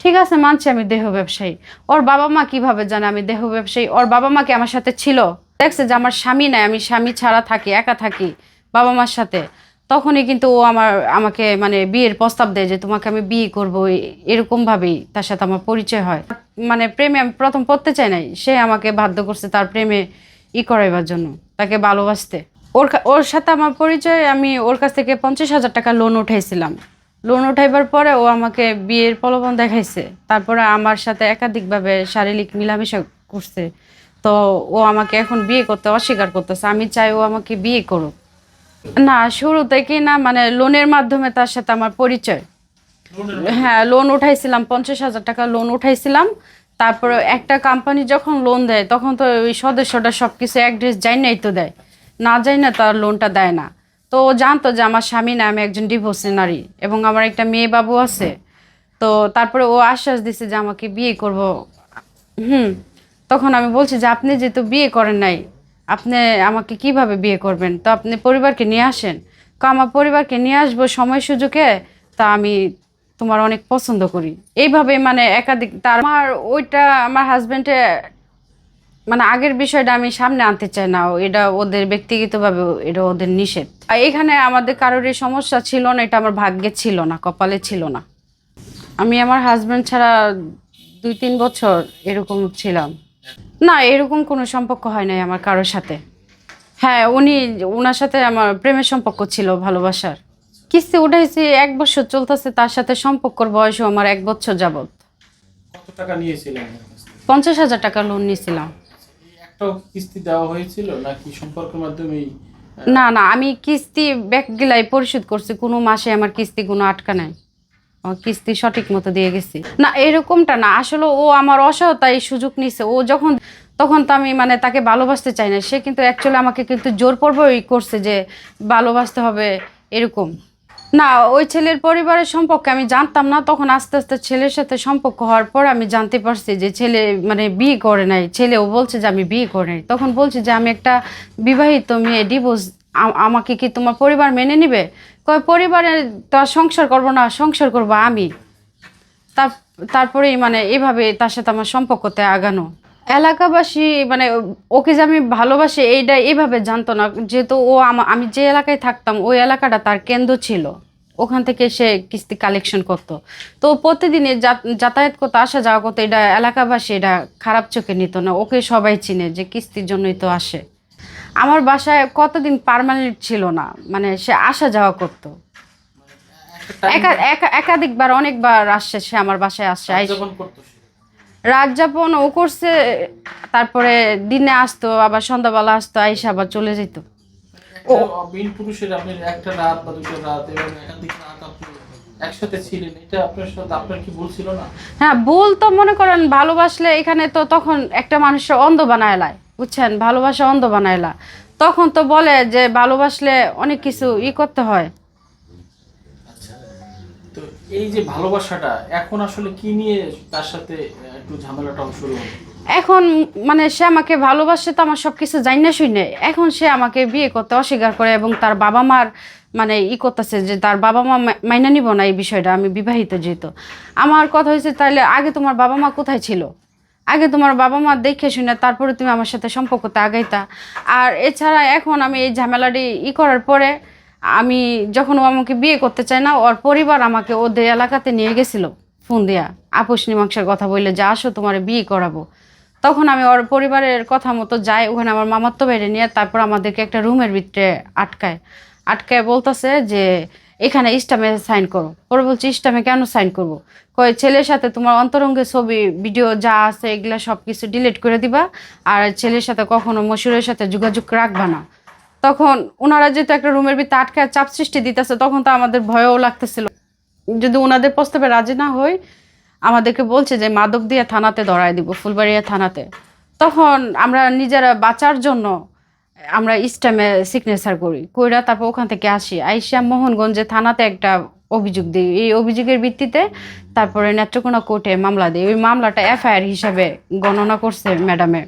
ঠিক আছে, মানছি আমি দেহ ব্যবসায়ী। ওর বাবা মা কিভাবে জানে আমি দেহ ব্যবসায়ী? ওর বাবা মা কি আমার সাথে ছিল? দেখছে যে আমার স্বামী নাই, আমি স্বামী ছাড়া থাকি, একা থাকি বাবা মার সাথে, তখনই কিন্তু ও আমাকে মানে বিয়ের প্রস্তাব দেয় যে তোমাকে আমি বিয়ে করবো। এরকম ভাবেই তার সাথে আমার পরিচয় হয়। মানে প্রেমে আমি প্রথম পড়তে চাই নাই, সে আমাকে বাধ্য করছে তার প্রেমে করাইবার জন্য, তাকে ভালোবাসতে। ওর সাথে আমার পরিচয়, আমি ওর কাছ থেকে 50,000 টাকা লোন উঠাইছিলাম। লোন উঠাইবার পরে ও আমাকে বিয়ের প্রলোভন দেখাইছে, তারপরে আমার সাথে একাধিকভাবে শারীরিক মেলামেশা করছে। তো ও আমাকে এখন বিয়ে করতে অস্বীকার করতেছে। আমি চাই ও আমাকে বিয়ে করুক। না, শুরু থেকে না, মানে লোনের মাধ্যমে তার সাথে আমার পরিচয়। হ্যাঁ, লোন উঠাইছিলাম, 50,000 টাকা লোন উঠাইছিলাম। তারপরে একটা কোম্পানি যখন লোন দেয় তখন তো ওই সদস্যটা সব কিছু অ্যাড্রেস যাই নাই তো দেয়, না যাই না তার লোনটা দেয় না। তো ও জানতো যে আমার স্বামী না, আমি একজন ডিভোর্সি নারী এবং আমার একটা মেয়ে বাবু আছে। তো তারপরে ও আশ্বাস দিছে যে আমাকে বিয়ে করব। হুম। তখন আমি বলছি যে আপনি যেহেতু বিয়ে করেন নাই, আপনি আমাকে কিভাবে বিয়ে করবেন? তো আপনি পরিবারকে নিয়ে আসেন। আমার পরিবারকে নিয়ে আসবো সময় সুযোগে। তা আমি তোমার অনেক পছন্দ করি, এইভাবে মানে একাধিক তার আমার ওইটা আমার হাজবেন্ডে মানে আগের বিষয়টা আমি সামনে আনতে চাই না, এটা ওদের ব্যক্তিগতভাবে, এটা ওদের নিষেধ। আর এখানে আমাদের কারোরই সমস্যা ছিল না, এটা আমার ভাগ্যে ছিল না, কপালে ছিল না। আমি আমার হাজবেন্ড ছাড়া 2-3 বছর এরকম ছিলাম। না, এরকম কোনো সম্পর্ক হয় নাই আমার কারোর সাথে। হ্যাঁ, ওনার সাথে আমার প্রেমের সম্পর্ক ছিল, ভালোবাসার। কিস্তি উঠাইছি, 1 বছর চলতেছে, তার সাথে সম্পর্কর বয়সও আমার 1 বছর যাবত। কত টাকা নিয়েছিলেন ওনার কাছ থেকে? 50,000 টাকা লোন নিয়েছিলাম। এই একটাও কিস্তি দেওয়া হয়েছিল নাকি সম্পর্কের মাধ্যমেই? না না, আমি কিস্তি ব্যাক গিলাই পরিশোধ করছি, কোনো মাসে আমার কিস্তি কোনো আটকা নাই। আমার কিস্তি সঠিক মতো দিয়ে গেছি। না, এরকমটা না, আসলে ও আমার অসহায়তায় সুযোগ নিছে। ও যখন, তখন তো আমি মানে তাকে ভালোবাসতে চাই না, সে কিন্তু অ্যাকচুয়ালি আমাকে কিন্তু জোরপূর্বকই করছে যে ভালোবাসতে হবে, এরকম। না, ওই ছেলের পরিবারের সম্পর্কে আমি জানতাম না, তখন আস্তে আস্তে ছেলের সাথে সম্পর্ক হওয়ার পর আমি জানতে পারছি যে ছেলে মানে বিয়ে করে নাই। ছেলেও বলছে যে আমি বিয়ে করে নাই, তখন বলছে যে আমি একটা বিবাহিত মেয়ে, ডিভোর্স, আমাকে কি তোমার পরিবার মেনে নিবে? কয় পরিবারে তো আর সংসার করবো না, সংসার করবো আমি। তারপরেই মানে এভাবে তার সাথে আমার সম্পর্কতে আগানো। এলাকাবাসী মানে ওকে যে আমি ভালোবাসি এইটা এইভাবে জানতো না, যেহেতু ও আমি যে এলাকায় থাকতাম ওই এলাকাটা তার কেন্দ্র ছিল, ওখান থেকে সে কিস্তি কালেকশন করতো। তো প্রতিদিনে যাতায়াত করতো, আসা যাওয়া করতো, এটা এলাকাবাসী এটা খারাপ চোখে নিত না, ওকে সবাই চিনে যে কিস্তির জন্যই তো আসে। আমার বাসায় কতদিন পার্মানেন্ট ছিল না, মানে সে আসা যাওয়া করতো। একটা টাইম একাধিকবার, অনেকবার আসছে, সে আমার বাসায় আসছে। যখন করতো সে? রাত যাপন ও করছে, তারপরে দিনে আসতো, আবার সন্ধ্যাবেলা আসতো, আইসা আবার চলে যেত। ও একটা বিন পুরুষের আপনি একটা রাত বা দুটো রাত এবং একাধিক রাত আপনি একসাথে ছিলেন, এটা আপনার সাথে আপনার কি ভুল ছিল না? হ্যাঁ, ভুল তো মনে করেন, ভালোবাসলে এখানে তো তখন একটা মানুষের অন্ধ বানায় লাই, বুঝছেন, ভালোবাসা অন্ধ বানায়লা। তখন তো বলে যে ভালোবাসলে অনেক কিছু করতে হয়। আচ্ছা, তো এই যে ভালোবাসাটা এখন আসলে কি নিয়ে তার সাথে একটু ঝামেলাটা শুরু হলো? এখন মানে সে আমাকে ভালোবাসে তো আমার সবকিছু জানি শুনে, এখন সে আমাকে বিয়ে করতে অস্বীকার করে এবং তার বাবা মার মানে করতেছে যে তার বাবা মা মাইনা নিব না এই বিষয়টা, আমি বিবাহিত যেহেতু। আমার কথা হয়েছে, তাহলে আগে তোমার বাবা মা কোথায় ছিল? আগে তোমার বাবা মা দেখে শুনে তারপরে তুমি আমার সাথে সম্পর্কতে আগাইতা। আর এছাড়া এখন আমি এই ঝামেলাটি করার পরে, আমি যখন ও আমাকে বিয়ে করতে চায় না, ওর পরিবার আমাকে ওদের এলাকাতে নিয়ে গেছিল ফোন দিয়া, আপোষ মীমাংসার কথা বললে যে আসো তোমার বিয়ে করাবো। তখন আমি ওর পরিবারের কথা মতো যাই, ওখানে আমার মামাতো বাইরে নিয়ে, তারপর আমাদেরকে একটা রুমের ভিতরে আটকায়। আটকায় বলতেছে যে এখানে ইস্টামে সাইন করো। পরে বলছি ইস্টামে কেন সাইন করব? কয় ছেলের সাথে তোমার অন্তরঙ্গের ছবি ভিডিও যা আছে এগুলা সব কিছু ডিলিট করে দিবা, আর ছেলের সাথে কখনো মশুরের সাথে যোগাযোগ রাখবা না। তখন ওনারা যেহেতু একটা রুমের ভিতরে আটকায় চাপ সৃষ্টি দিতেছে, তখন তো আমাদের ভয়ও লাগতেছিল, যদি ওনাদের প্রস্তাবে রাজি না হই আমাদেরকে বলছে যে মাদক দিয়ে থানাতে ধরায় দিব, ফুলবাড়িয়া থানাতে। তখন আমরা নিজেরা বাঁচার জন্য আমরা ইস্টামে সিগনেচার করি, কইরা তারপর ওখান থেকে আসি, আইসা মোহনগঞ্জে থানাতে একটা অভিযোগ দিই। এই অভিযোগের ভিত্তিতে তারপরে নেত্রকোনা কোর্টে মামলা দিই। ওই মামলাটা এফআইআর হিসাবে গণনা করছে ম্যাডামে।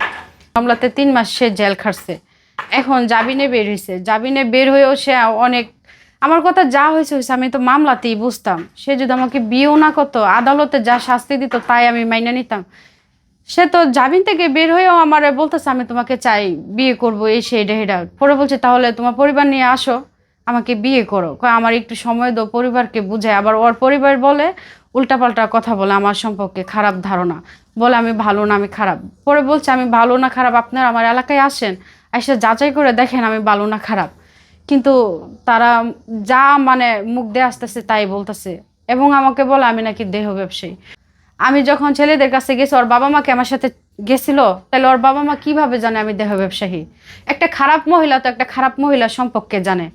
মামলাতে 3 মাস সে জেল খাটছে। এখন জামিনে বের হয়েছে, জামিনে বের হয়েও সে অনেক আমার কথা যা হয়েছে হয়েছে, আমি তো মামলাতেই বুঝতাম। সে যদি আমাকে বিয়েও না করতো, আদালতে যা শাস্তি দিত তাই আমি মাইনে নিতাম। সে তো জামিন থেকে বের হয়েও আমার বলতেছে আমি তোমাকে চাই, বিয়ে করবো, এই সেই ডেহেডা। পরে বলছে তাহলে তোমার পরিবার নিয়ে আসো, আমাকে বিয়ে করো। কয় আমার একটু সময় দাও, পরিবারকে বুঝায়। আবার ওর পরিবার বলে উল্টাপাল্টা কথা বলে আমার সম্পর্কে, খারাপ ধারণা, বলে আমি ভালো না, আমি খারাপ। পরে বলছে আমি ভালো না খারাপ আপনার আমার এলাকায় আসেন, এসে যাচাই করে দেখেন আমি ভালো না খারাপ। কিন্তু তারা যা মানে মুখ দিয়ে আসতেছে তাই বলতেছে, এবং আমাকে বলে আমি নাকি দেহ ব্যবসায়ী। আমি যখন ছেলেদের কাছে গেছি, ওর বাবা মাকে আমার সাথে গেছিল, তাহলে ওর বাবা মা কিভাবে জানে আমি দেহ ব্যবসায়ী? একটা খারাপ মহিলা তো একটা খারাপ মহিলার সম্পর্কে জানে,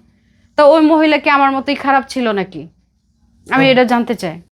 তো ওই মহিলা কি আমার মতোই খারাপ ছিল নাকি? আমি এটা জানতে চাই।